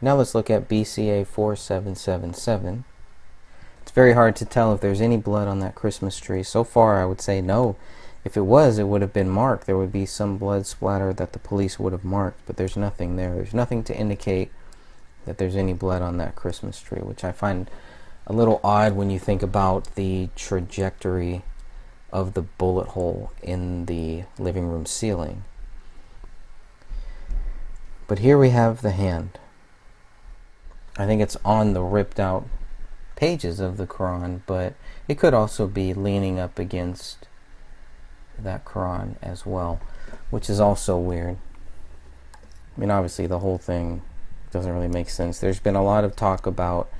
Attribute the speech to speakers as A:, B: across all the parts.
A: Now let's look at BCA 4777. It's very hard to tell if there's any blood on that Christmas tree. So far, I would say no. If it was, it would have been marked. There would be some blood splatter that the police would have marked, but there's nothing there. There's nothing to indicate that there's any blood on that Christmas tree, which I find a little odd when you think about the trajectory of the bullet hole in the living room ceiling. But here we have the hand. I think it's on the ripped out pages of the Quran, but it could also be leaning up against that Quran as well, which is also weird. I mean, obviously the whole thing doesn't really make sense. There's been a lot of talk about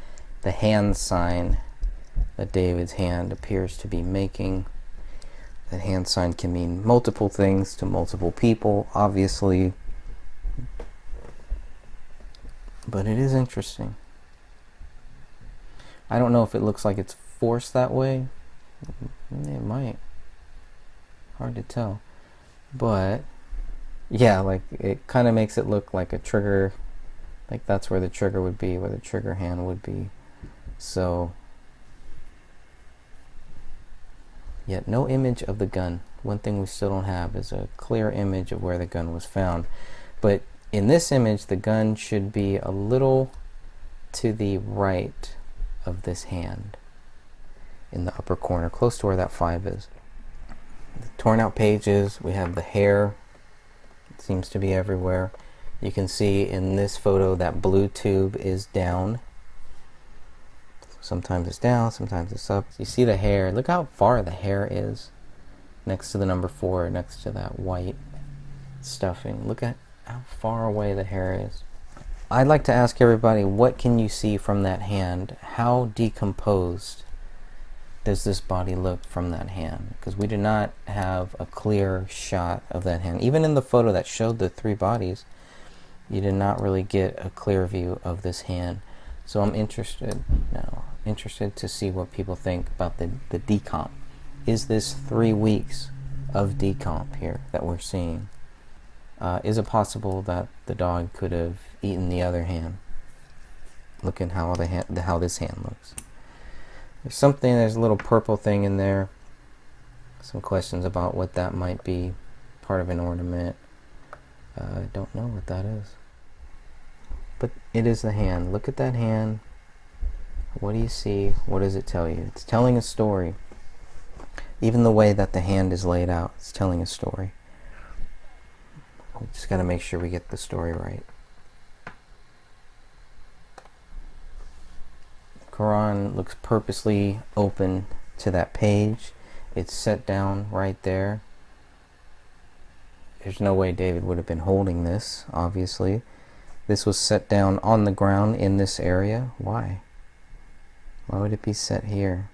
A: the hand sign that David's hand appears to be making. That hand sign can mean multiple things to multiple people, obviously, but it is interesting. I don't know if it looks like it's forced that way. It might. Hard to tell. But yeah, like it kind of makes it look like a trigger. Like that's where the trigger would be, where the trigger hand would be. So, yet no image of the gun. One thing we still don't have is a clear image of where the gun was found. But in this image, the gun should be a little to the right of this hand, in the upper corner, close to where that 5 is. The torn out pages, we have the hair. It seems to be everywhere. You can see in this photo that blue tube is down. Sometimes it's down, sometimes it's up. You see the hair. Look how far the hair is next to the number 4, next to that white stuffing. Look at how far away the hair is. I'd like to ask everybody, what can you see from that hand? How decomposed does this body look from that hand? Because we do not have a clear shot of that hand. Even in the photo that showed the 3 bodies, you did not really get a clear view of this hand. So I'm interested to see what people think about the decomp. Is this 3 weeks of decomp here that we're seeing? Is it possible that the dog could have eaten the other hand? Look at how how this hand looks. There's a little purple thing in there. Some questions about what that might be. Part of an ornament. I don't know what that is. But it is the hand. Look at that hand. What do you see? What does it tell you? It's telling a story. Even the way that the hand is laid out, it's telling a story. We just got to make sure we get the story right. The Quran looks purposely open to that page. It's set down right there. There's no way David would have been holding this, obviously. This was set down on the ground in this area. Why? Why would it be set here?